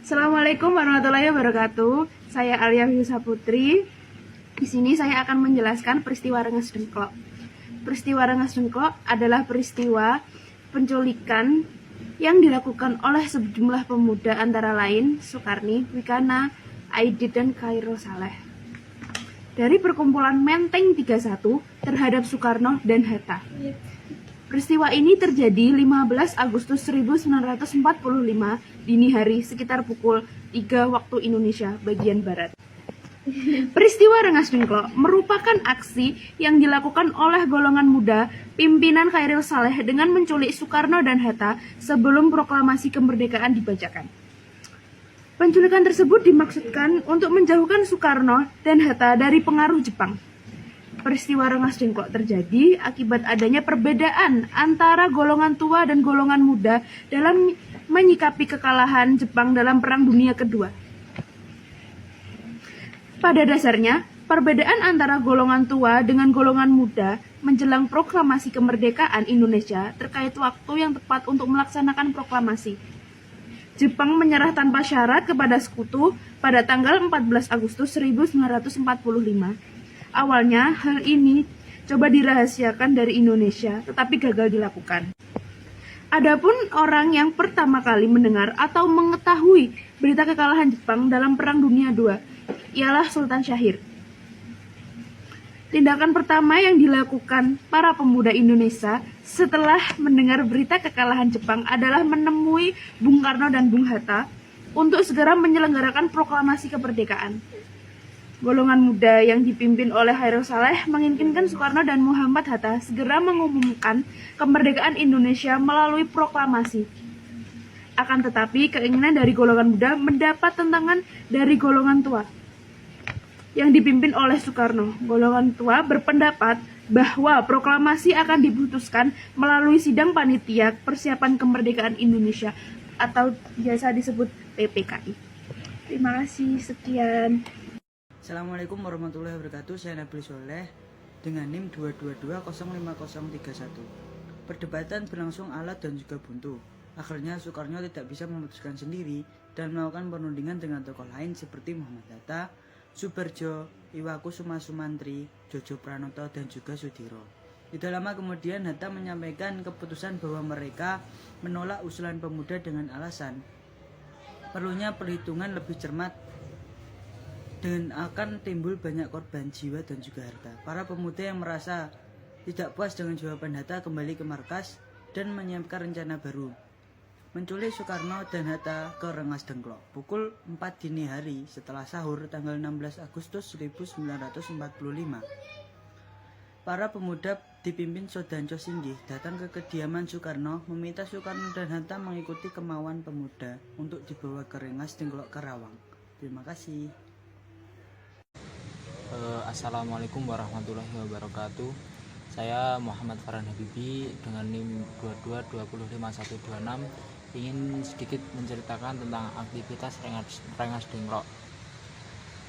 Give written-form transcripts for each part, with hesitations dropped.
Assalamualaikum warahmatullahi wabarakatuh. Saya Alia Hyusa Putri. Di sini saya akan menjelaskan peristiwa Rengas Dengklok. Peristiwa Rengas Dengklok adalah peristiwa penculikan yang dilakukan oleh sejumlah pemuda antara lain Soekarni, Wikana, Aidit, dan Khairul Saleh dari perkumpulan Menteng 31 terhadap Soekarno dan Hatta. Peristiwa ini terjadi 15 Agustus 1945 dini hari sekitar pukul 3 waktu Indonesia bagian Barat. Peristiwa Rengas Dengklok merupakan aksi yang dilakukan oleh golongan muda pimpinan Khairul Saleh dengan menculik Soekarno dan Hatta sebelum proklamasi kemerdekaan dibacakan. Penculikan tersebut dimaksudkan untuk menjauhkan Soekarno dan Hatta dari pengaruh Jepang. Peristiwa Rengas Dengklok terjadi akibat adanya perbedaan antara golongan tua dan golongan muda dalam menyikapi kekalahan Jepang dalam Perang Dunia Kedua. Pada dasarnya, perbedaan antara golongan tua dengan golongan muda menjelang proklamasi kemerdekaan Indonesia terkait waktu yang tepat untuk melaksanakan proklamasi. Jepang menyerah tanpa syarat kepada sekutu pada tanggal 14 Agustus 1945. Awalnya, hal ini coba dirahasiakan dari Indonesia, tetapi gagal dilakukan. Adapun orang yang pertama kali mendengar atau mengetahui berita kekalahan Jepang dalam Perang Dunia II ialah Sultan Syahrir. Tindakan pertama yang dilakukan para pemuda Indonesia setelah mendengar berita kekalahan Jepang adalah menemui Bung Karno dan Bung Hatta untuk segera menyelenggarakan proklamasi kemerdekaan. Golongan muda yang dipimpin oleh Khairul Saleh menginginkan Soekarno dan Muhammad Hatta segera mengumumkan kemerdekaan Indonesia melalui proklamasi. Akan tetapi, keinginan dari golongan muda mendapat tentangan dari golongan tua yang dipimpin oleh Soekarno. Golongan tua berpendapat bahwa proklamasi akan diputuskan melalui sidang panitia persiapan kemerdekaan Indonesia atau biasa disebut PPKI. Terima kasih, sekian. Assalamualaikum warahmatullahi wabarakatuh. Saya Nabil Soleh dengan NIM 222050031. Perdebatan berlangsung alat dan juga buntu. Akhirnya Soekarno tidak bisa memutuskan sendiri dan melakukan penundingan dengan tokoh lain seperti Muhammad Hatta, Subarjo, Iwakusuma Sumantri, Jojo Pranoto, dan juga Sudiro. Tidak lama kemudian Hatta menyampaikan keputusan bahwa mereka menolak usulan pemuda dengan alasan perlunya perhitungan lebih cermat dan akan timbul banyak korban jiwa dan juga harta. Para pemuda yang merasa tidak puas dengan jawaban Hatta kembali ke markas dan menyiapkan rencana baru, menculik Soekarno dan Hatta ke Rengas Dengklok pukul 4 dini hari setelah sahur tanggal 16 Agustus 1945. Para pemuda dipimpin Sodanco Singgih datang ke kediaman Soekarno meminta Soekarno dan Hatta mengikuti kemauan pemuda untuk dibawa ke Rengas Dengklok Karawang. Terima kasih. Assalamualaikum warahmatullahi wabarakatuh. Saya Muhammad Farhan Habibi dengan NIM 222050126 ingin sedikit menceritakan tentang aktivitas Rengas Dengklok.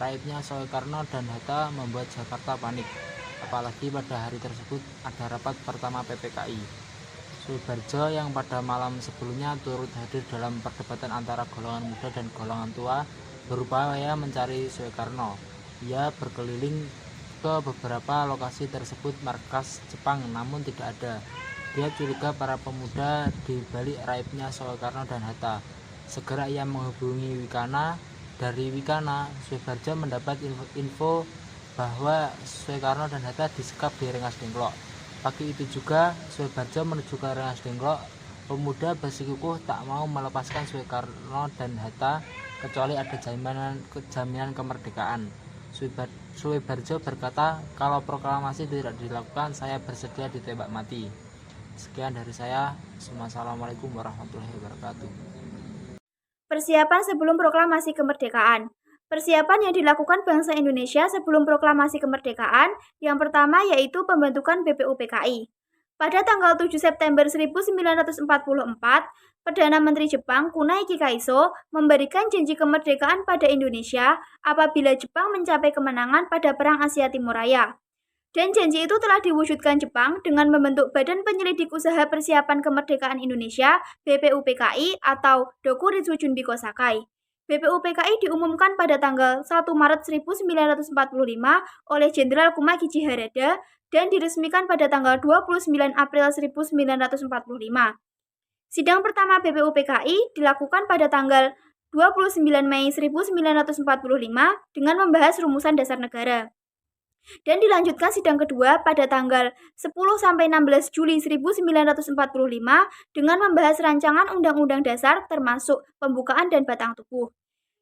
Raibnya Soekarno dan Hatta membuat Jakarta panik, apalagi pada hari tersebut ada rapat pertama PPKI. Subarjo yang pada malam sebelumnya turut hadir dalam perdebatan antara golongan muda dan golongan tua berupaya mencari Soekarno. Ia berkeliling ke beberapa lokasi tersebut markas Jepang namun tidak ada. Dia curiga para pemuda di balik raibnya Soekarno dan Hatta. Segera ia menghubungi Wikana. Dari Wikana, Subarjo mendapat info bahwa Soekarno dan Hatta disekap di Rengas Dengklok. Pagi itu juga Subarjo menuju ke Rengas Dengklok. Pemuda bersikukuh tak mau melepaskan Soekarno dan Hatta kecuali ada jaminan kemerdekaan. Subarjo berkata, kalau proklamasi tidak dilakukan, saya bersedia ditembak mati. Sekian dari saya. Assalamualaikum warahmatullahi wabarakatuh. Persiapan sebelum proklamasi kemerdekaan. Persiapan yang dilakukan bangsa Indonesia sebelum proklamasi kemerdekaan yang pertama yaitu pembentukan BPUPKI. Pada tanggal 7 September 1944, Perdana Menteri Jepang Kunai Kikaiso memberikan janji kemerdekaan pada Indonesia apabila Jepang mencapai kemenangan pada Perang Asia Timur Raya. Dan janji itu telah diwujudkan Jepang dengan membentuk Badan Penyelidik Usaha Persiapan Kemerdekaan Indonesia (BPUPKI) atau Dokuritsu Junbiko Sakai. BPUPKI diumumkan pada tanggal 1 Maret 1945 oleh Jenderal Kumagichi Harada dan diresmikan pada tanggal 29 April 1945. Sidang pertama BPUPKI dilakukan pada tanggal 29 Mei 1945 dengan membahas rumusan dasar negara. Dan dilanjutkan sidang kedua pada tanggal 10-16 Juli 1945 dengan membahas rancangan Undang-Undang Dasar termasuk pembukaan dan batang tubuh.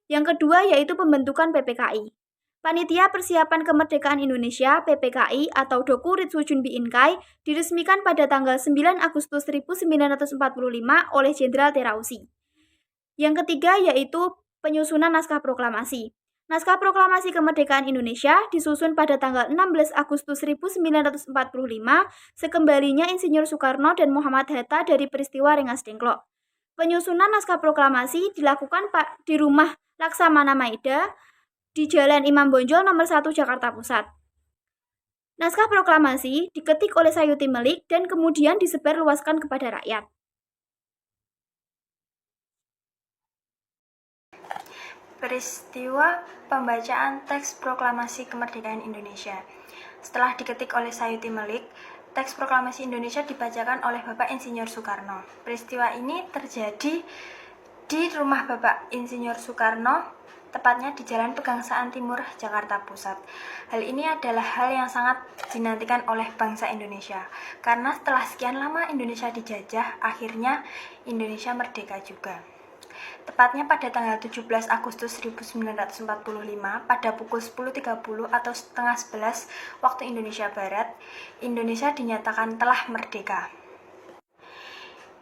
Yang kedua yaitu pembentukan PPKI. Panitia Persiapan Kemerdekaan Indonesia (PPKI) atau Doku Ritsuchun Biinkai diresmikan pada tanggal 9 Agustus 1945 oleh Jenderal Terauchi. Yang ketiga yaitu penyusunan naskah proklamasi. Naskah Proklamasi Kemerdekaan Indonesia disusun pada tanggal 16 Agustus 1945 sekembalinya Insinyur Soekarno dan Muhammad Hatta dari peristiwa Rengas Dengklok. Penyusunan naskah proklamasi dilakukan di Rumah Laksamana Maeda di Jalan Imam Bonjol nomor 1 Jakarta Pusat. Naskah proklamasi diketik oleh Sayuti Melik dan kemudian disebarluaskan kepada rakyat. Peristiwa pembacaan teks proklamasi kemerdekaan Indonesia. Setelah diketik oleh Sayuti Melik, teks proklamasi Indonesia dibacakan oleh Bapak Insinyur Soekarno. Peristiwa ini terjadi di rumah Bapak Insinyur Soekarno, tepatnya di Jalan Pegangsaan Timur, Jakarta Pusat. Hal ini adalah hal yang sangat dinantikan oleh bangsa Indonesia, karena setelah sekian lama Indonesia dijajah, akhirnya Indonesia merdeka juga. Tepatnya pada tanggal 17 Agustus 1945 pada pukul 10.30 atau setengah 11 waktu Indonesia Barat, Indonesia dinyatakan telah merdeka.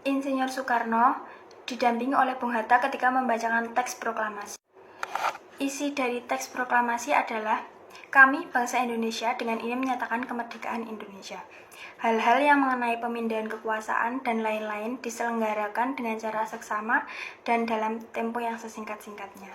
Insinyur Soekarno didampingi oleh Bung Hatta ketika membacakan teks proklamasi. Isi dari teks proklamasi adalah, kami bangsa Indonesia dengan ini menyatakan kemerdekaan Indonesia. Hal-hal yang mengenai pemindahan kekuasaan dan lain-lain diselenggarakan dengan cara seksama dan dalam tempo yang sesingkat-singkatnya.